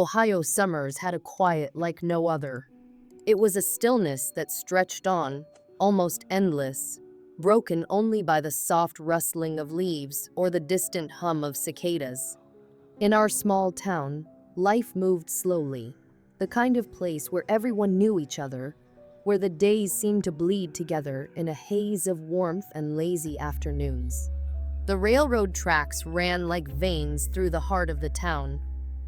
Ohio summers had a quiet like no other. It was a stillness that stretched on, almost endless, broken only by the soft rustling of leaves or the distant hum of cicadas. In our small town, life moved slowly, the kind of place where everyone knew each other, where the days seemed to bleed together in a haze of warmth and lazy afternoons. The railroad tracks ran like veins through the heart of the town,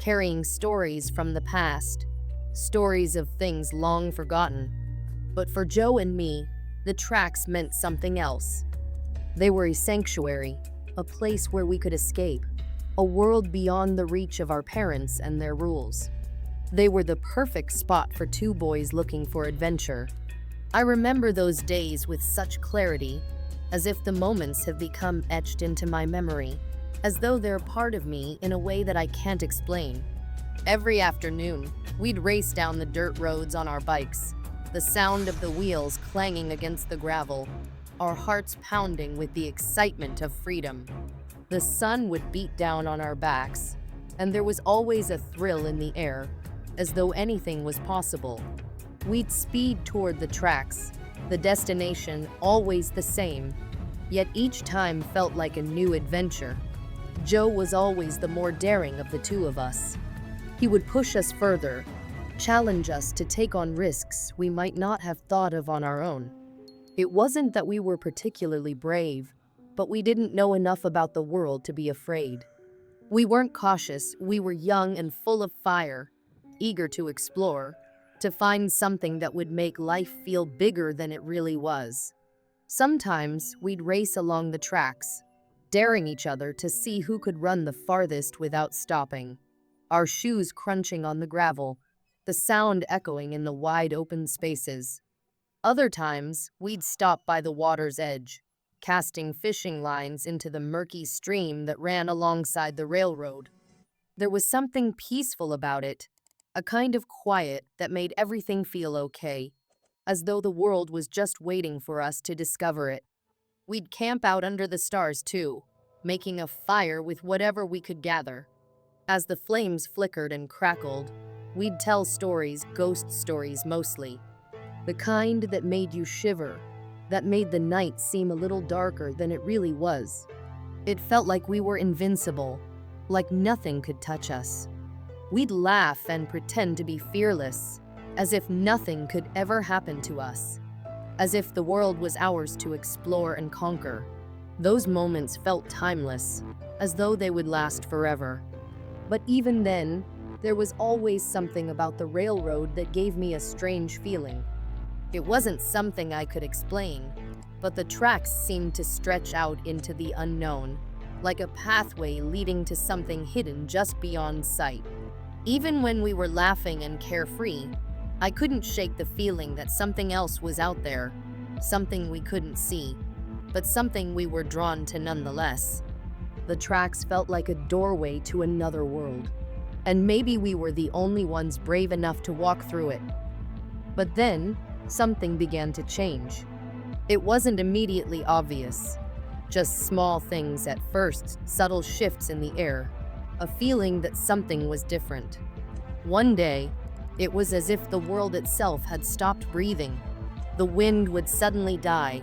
carrying stories from the past, stories of things long forgotten. But for Joe and me, the tracks meant something else. They were a sanctuary, a place where we could escape, a world beyond the reach of our parents and their rules. They were the perfect spot for two boys looking for adventure. I remember those days with such clarity, as if the moments have become etched into my memory, as though they're part of me in a way that I can't explain. Every afternoon, we'd race down the dirt roads on our bikes, the sound of the wheels clanging against the gravel, our hearts pounding with the excitement of freedom. The sun would beat down on our backs, and there was always a thrill in the air, as though anything was possible. We'd speed toward the tracks, the destination always the same, yet each time felt like a new adventure. Joe was always the more daring of the two of us. He would push us further, challenge us to take on risks we might not have thought of on our own. It wasn't that we were particularly brave, but we didn't know enough about the world to be afraid. We weren't cautious, we were young and full of fire, eager to explore, to find something that would make life feel bigger than it really was. Sometimes we'd race along the tracks, daring each other to see who could run the farthest without stopping, our shoes crunching on the gravel, the sound echoing in the wide open spaces. Other times, we'd stop by the water's edge, casting fishing lines into the murky stream that ran alongside the railroad. There was something peaceful about it, a kind of quiet that made everything feel okay, as though the world was just waiting for us to discover it. We'd camp out under the stars too, making a fire with whatever we could gather. As the flames flickered and crackled, we'd tell stories, ghost stories mostly, the kind that made you shiver, that made the night seem a little darker than it really was. It felt like we were invincible, like nothing could touch us. We'd laugh and pretend to be fearless, as if nothing could ever happen to us, as if the world was ours to explore and conquer. Those moments felt timeless, as though they would last forever. But even then, there was always something about the railroad that gave me a strange feeling. It wasn't something I could explain, but the tracks seemed to stretch out into the unknown, like a pathway leading to something hidden just beyond sight. Even when we were laughing and carefree, I couldn't shake the feeling that something else was out there, something we couldn't see, but something we were drawn to nonetheless. The tracks felt like a doorway to another world, and maybe we were the only ones brave enough to walk through it. But then, something began to change. It wasn't immediately obvious, just small things at first, subtle shifts in the air, a feeling that something was different. One day, it was as if the world itself had stopped breathing. The wind would suddenly die,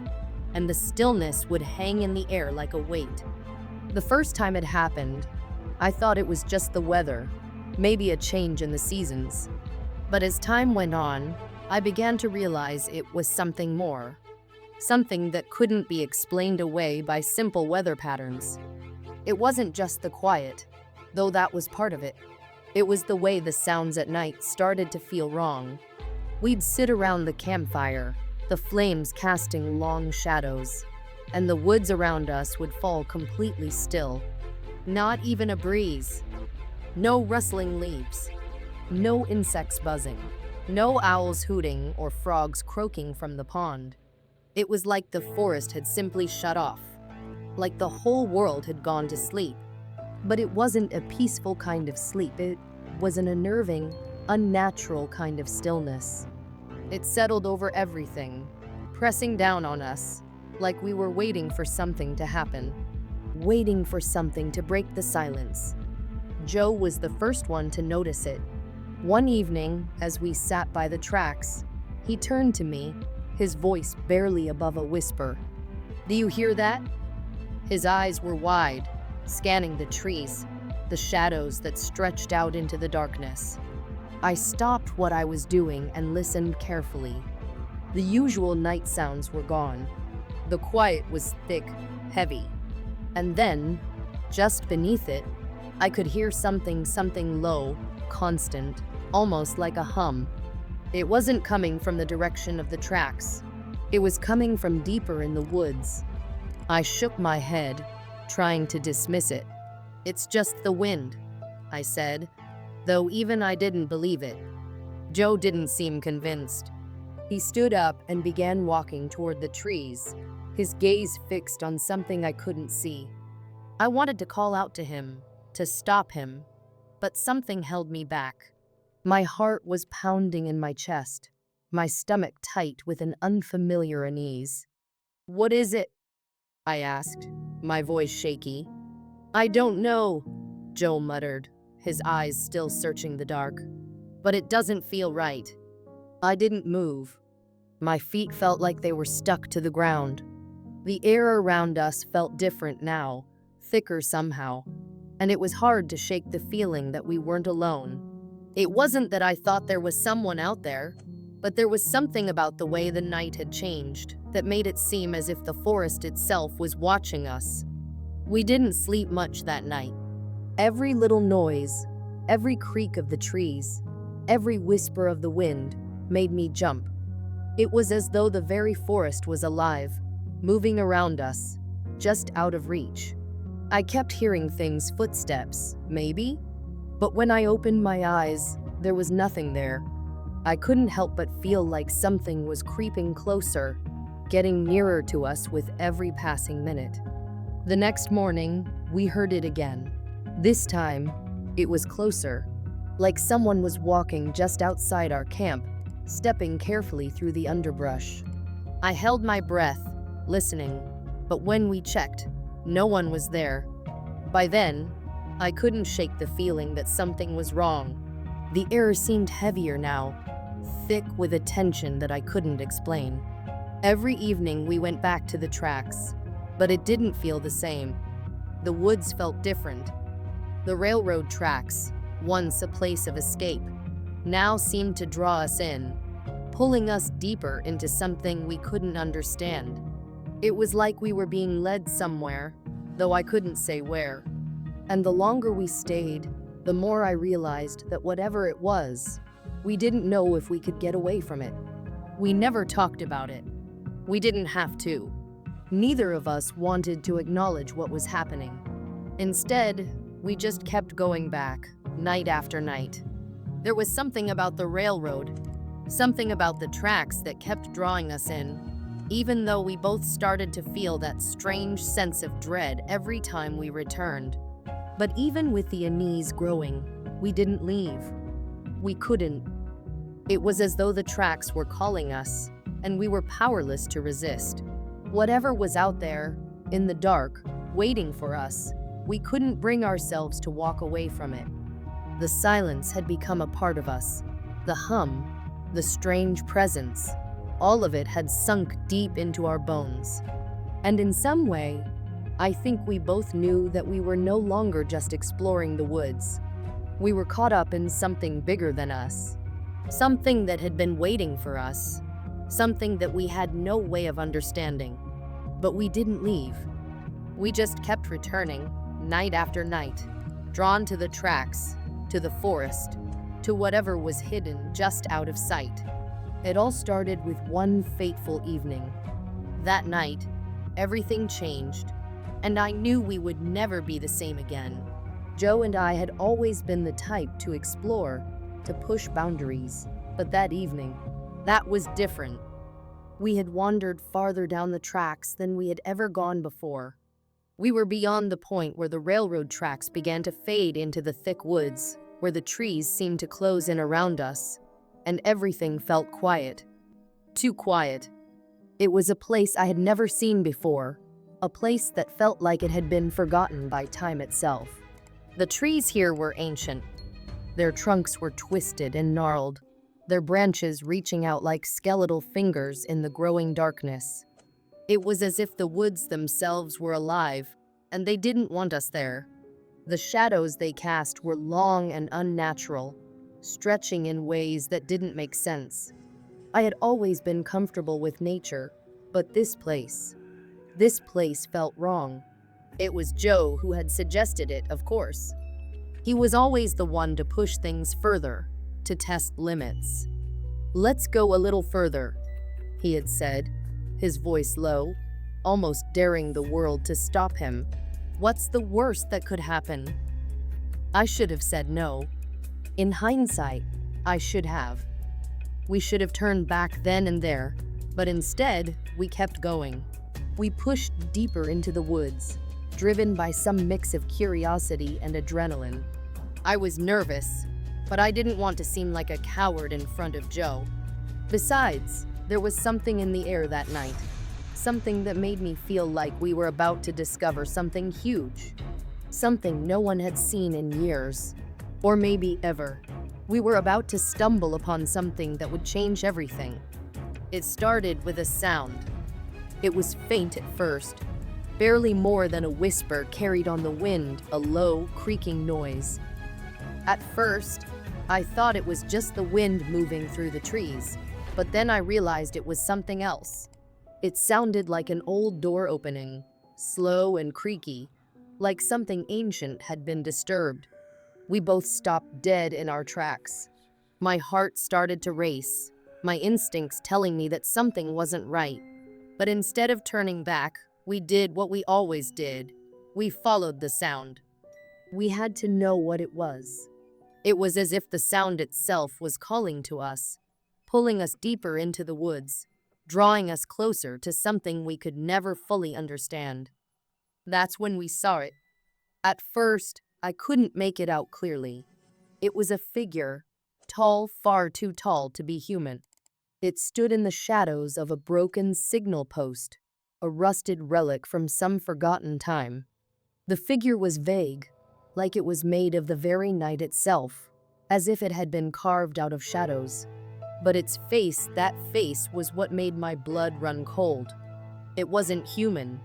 and the stillness would hang in the air like a weight. The first time it happened, I thought it was just the weather, maybe a change in the seasons. But as time went on, I began to realize it was something more, something that couldn't be explained away by simple weather patterns. It wasn't just the quiet, though that was part of it. It was the way the sounds at night started to feel wrong. We'd sit around the campfire, the flames casting long shadows, and the woods around us would fall completely still. Not even a breeze. No rustling leaves. No insects buzzing. No owls hooting or frogs croaking from the pond. It was like the forest had simply shut off, like the whole world had gone to sleep. But it wasn't a peaceful kind of sleep. It was an unnerving, unnatural kind of stillness. It settled over everything, pressing down on us, like we were waiting for something to happen, waiting for something to break the silence. Joe was the first one to notice it. One evening, as we sat by the tracks, he turned to me, his voice barely above a whisper. "Do you hear that?" His eyes were wide, scanning the trees, the shadows that stretched out into the darkness. I stopped what I was doing and listened carefully. The usual night sounds were gone. The quiet was thick, heavy. And then, just beneath it, I could hear something low, constant, almost like a hum. It wasn't coming from the direction of the tracks. It was coming from deeper in the woods. I shook my head, trying to dismiss it. "It's just the wind," I said, though even I didn't believe it. Joe didn't seem convinced. He stood up and began walking toward the trees, his gaze fixed on something I couldn't see. I wanted to call out to him, to stop him, but something held me back. My heart was pounding in my chest, my stomach tight with an unfamiliar unease. "What is it?" I asked, my voice shaky. "I don't know," Joe muttered, his eyes still searching the dark. "But it doesn't feel right." I didn't move. My feet felt like they were stuck to the ground. The air around us felt different now, thicker somehow, and it was hard to shake the feeling that we weren't alone. It wasn't that I thought there was someone out there, but there was something about the way the night had changed that made it seem as if the forest itself was watching us. We didn't sleep much that night. Every little noise, every creak of the trees, every whisper of the wind made me jump. It was as though the very forest was alive, moving around us, just out of reach. I kept hearing things, footsteps, maybe? But when I opened my eyes, there was nothing there. I couldn't help but feel like something was creeping closer, getting nearer to us with every passing minute. The next morning, we heard it again. This time, it was closer, like someone was walking just outside our camp, stepping carefully through the underbrush. I held my breath, listening, but when we checked, no one was there. By then, I couldn't shake the feeling that something was wrong. The air seemed heavier now, thick with a tension that I couldn't explain. Every evening we went back to the tracks, but it didn't feel the same. The woods felt different. The railroad tracks, once a place of escape, now seemed to draw us in, pulling us deeper into something we couldn't understand. It was like we were being led somewhere, though I couldn't say where. And the longer we stayed, the more I realized that whatever it was, we didn't know if we could get away from it. We never talked about it. We didn't have to. Neither of us wanted to acknowledge what was happening. Instead, we just kept going back, night after night. There was something about the railroad, something about the tracks that kept drawing us in, even though we both started to feel that strange sense of dread every time we returned. But even with the unease growing, we didn't leave. We couldn't. It was as though the tracks were calling us, and we were powerless to resist. Whatever was out there, in the dark, waiting for us, we couldn't bring ourselves to walk away from it. The silence had become a part of us. The hum, the strange presence, all of it had sunk deep into our bones. And in some way, I think we both knew that we were no longer just exploring the woods. We were caught up in something bigger than us, something that had been waiting for us, something that we had no way of understanding. But we didn't leave. We just kept returning, night after night, drawn to the tracks, to the forest, to whatever was hidden just out of sight. It all started with one fateful evening. That night, everything changed, and I knew we would never be the same again. Joe and I had always been the type to explore, to push boundaries, but that evening, that was different. We had wandered farther down the tracks than we had ever gone before. We were beyond the point where the railroad tracks began to fade into the thick woods, where the trees seemed to close in around us, and everything felt quiet. Too quiet. It was a place I had never seen before, a place that felt like it had been forgotten by time itself. The trees here were ancient. Their trunks were twisted and gnarled, their branches reaching out like skeletal fingers in the growing darkness. It was as if the woods themselves were alive, and they didn't want us there. The shadows they cast were long and unnatural, stretching in ways that didn't make sense. I had always been comfortable with nature, but this place felt wrong. It was Joe who had suggested it, of course. He was always the one to push things further, to test limits. "Let's go a little further," he had said, his voice low, almost daring the world to stop him. What's the worst that could happen? I should have said no. In hindsight, I should have. We should have turned back then and there, but instead, we kept going. We pushed deeper into the woods, driven by some mix of curiosity and adrenaline. I was nervous, but I didn't want to seem like a coward in front of Joe. Besides, there was something in the air that night, something that made me feel like we were about to discover something huge, something no one had seen in years, or maybe ever. We were about to stumble upon something that would change everything. It started with a sound. It was faint at first, barely more than a whisper carried on the wind, a low, creaking noise. At first, I thought it was just the wind moving through the trees, but then I realized it was something else. It sounded like an old door opening, slow and creaky, like something ancient had been disturbed. We both stopped dead in our tracks. My heart started to race, my instincts telling me that something wasn't right. But instead of turning back, we did what we always did. We followed the sound. We had to know what it was. It was as if the sound itself was calling to us, pulling us deeper into the woods, drawing us closer to something we could never fully understand. That's when we saw it. At first, I couldn't make it out clearly. It was a figure, tall, far too tall to be human. It stood in the shadows of a broken signal post, a rusted relic from some forgotten time. The figure was vague, like it was made of the very night itself, as if it had been carved out of shadows. But its face, that face, was what made my blood run cold. It wasn't human.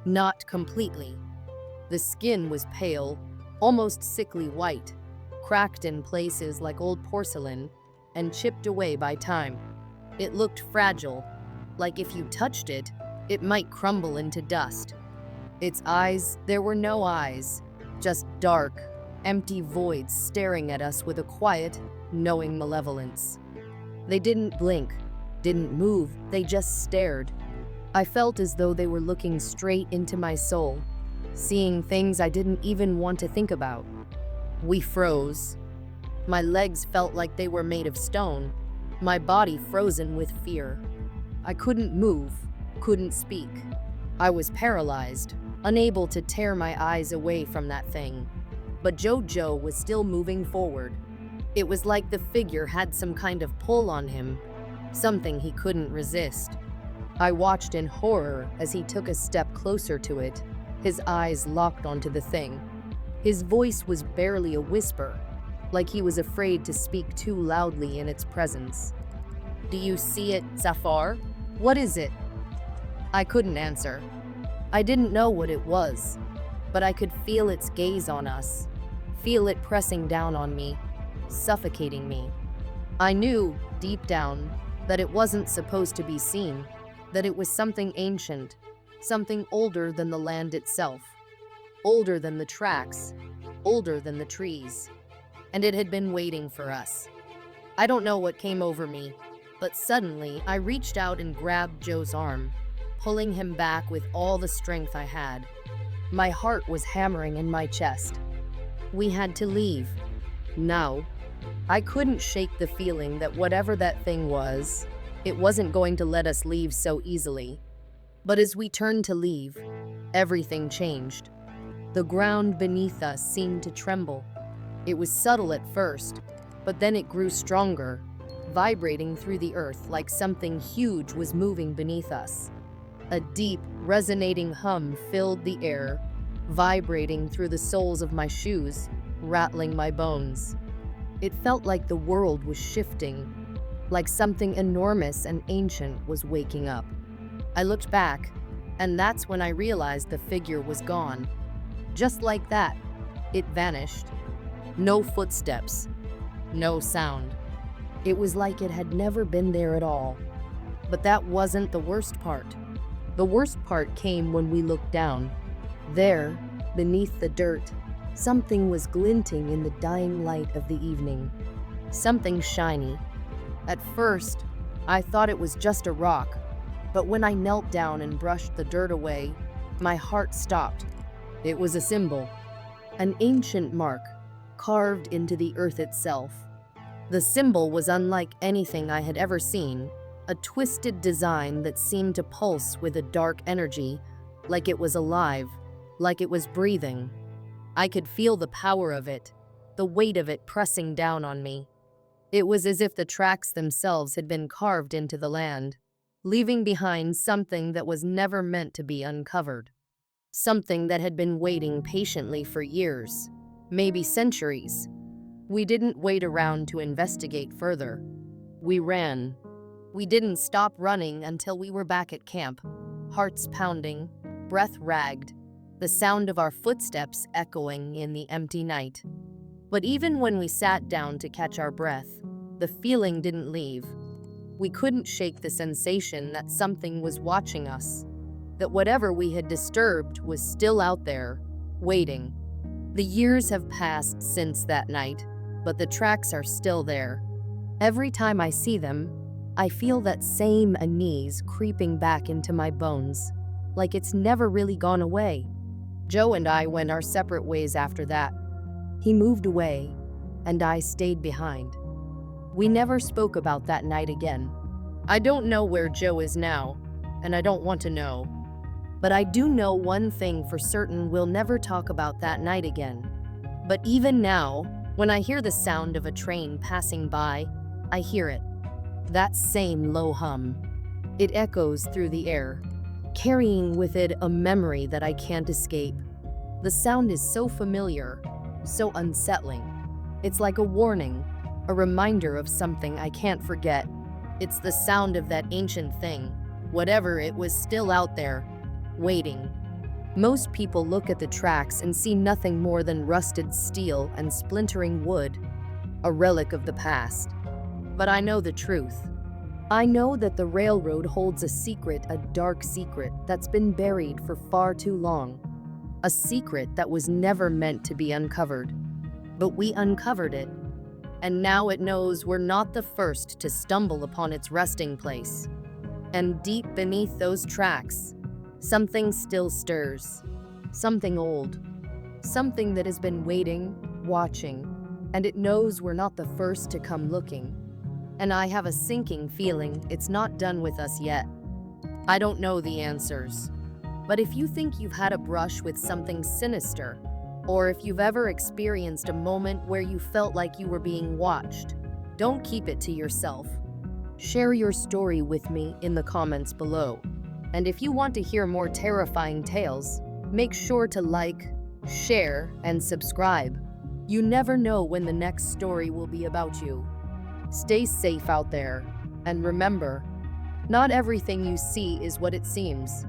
Not completely. The skin was pale, almost sickly white, cracked in places like old porcelain, and chipped away by time. It looked fragile, like if you touched it, it might crumble into dust. Its eyes, there were no eyes, just dark, empty voids staring at us with a quiet, knowing malevolence. They didn't blink, didn't move, they just stared. I felt as though they were looking straight into my soul, seeing things I didn't even want to think about. We froze. My legs felt like they were made of stone, my body frozen with fear. I couldn't move, couldn't speak. I was paralyzed, unable to tear my eyes away from that thing. But Joe was still moving forward. It was like the figure had some kind of pull on him, something he couldn't resist. I watched in horror as he took a step closer to it, his eyes locked onto the thing. His voice was barely a whisper, like he was afraid to speak too loudly in its presence. "Do you see it, Safar? What is it?" I couldn't answer. I didn't know what it was, but I could feel its gaze on us, feel it pressing down on me, suffocating me. I knew, deep down, that it wasn't supposed to be seen, that it was something ancient, something older than the land itself, older than the tracks, older than the trees. And it had been waiting for us. I don't know what came over me, but suddenly I reached out and grabbed Joe's arm, pulling him back with all the strength I had. My heart was hammering in my chest. We had to leave. Now. I couldn't shake the feeling that whatever that thing was, it wasn't going to let us leave so easily. But as we turned to leave, everything changed. The ground beneath us seemed to tremble. It was subtle at first, but then it grew stronger, vibrating through the earth like something huge was moving beneath us. A deep, resonating hum filled the air, vibrating through the soles of my shoes, rattling my bones. It felt like the world was shifting, like something enormous and ancient was waking up. I looked back, and that's when I realized the figure was gone. Just like that, it vanished. No footsteps, no sound. It was like it had never been there at all. But that wasn't the worst part. The worst part came when we looked down. There, beneath the dirt, something was glinting in the dying light of the evening. Something shiny. At first, I thought it was just a rock, but when I knelt down and brushed the dirt away, my heart stopped. It was a symbol, an ancient mark, carved into the earth itself. The symbol was unlike anything I had ever seen, a twisted design that seemed to pulse with a dark energy, like it was alive, like it was breathing. I could feel the power of it, the weight of it pressing down on me. It was as if the tracks themselves had been carved into the land, leaving behind something that was never meant to be uncovered. Something that had been waiting patiently for years, maybe centuries. We didn't wait around to investigate further. We ran. We didn't stop running until we were back at camp, hearts pounding, breath ragged, the sound of our footsteps echoing in the empty night. But even when we sat down to catch our breath, the feeling didn't leave. We couldn't shake the sensation that something was watching us, that whatever we had disturbed was still out there, waiting. The years have passed since that night, but the tracks are still there. Every time I see them, I feel that same unease creeping back into my bones, like it's never really gone away. Joe and I went our separate ways after that. He moved away, and I stayed behind. We never spoke about that night again. I don't know where Joe is now, and I don't want to know. But I do know one thing for certain: we'll never talk about that night again. But even now, when I hear the sound of a train passing by, I hear it. That same low hum. It echoes through the air, carrying with it a memory that I can't escape. The sound is so familiar, so unsettling. It's like a warning, a reminder of something I can't forget. It's the sound of that ancient thing, whatever it was, still out there, waiting. Most people look at the tracks and see nothing more than rusted steel and splintering wood, a relic of the past. But I know the truth. I know that the railroad holds a secret, a dark secret that's been buried for far too long. A secret that was never meant to be uncovered. But we uncovered it, and now it knows we're not the first to stumble upon its resting place. And deep beneath those tracks, something still stirs. Something old. Something that has been waiting, watching, and it knows we're not the first to come looking. And I have a sinking feeling it's not done with us yet. I don't know the answers. But if you think you've had a brush with something sinister, or if you've ever experienced a moment where you felt like you were being watched, don't keep it to yourself. Share your story with me in the comments below. And if you want to hear more terrifying tales, make sure to like, share, and subscribe. You never know when the next story will be about you. Stay safe out there, and remember, not everything you see is what it seems.